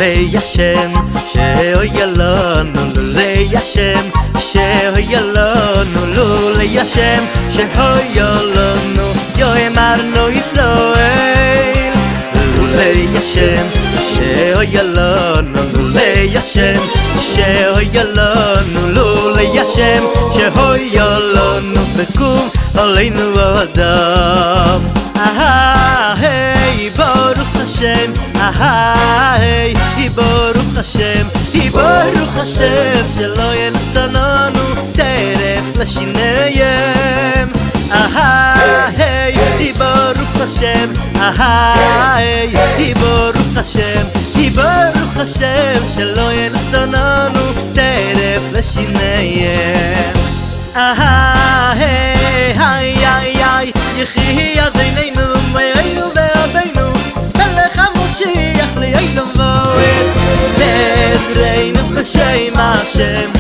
לולי השם שאויה לנו, לולי השם שאויה לנו, לולי השם שאויה לנו, יאמרנו ישראל. לולי השם שאויה לנו, לולי השם שאויה לנו, לולי השם שאויה לנו, וקום עלינו אדם. היי ברוך השם, היי ברוך השם, ברוך השם שלא ינסננו טרף לשיניהם. היי ברוך השם, היי ברוך השם, ברוך השם שלא ינסננו טרף לשיניהם. היי יחי ידינו מהינו ואבינו, מלך המשיח לינו ואוהב לעזרנו בשם השם.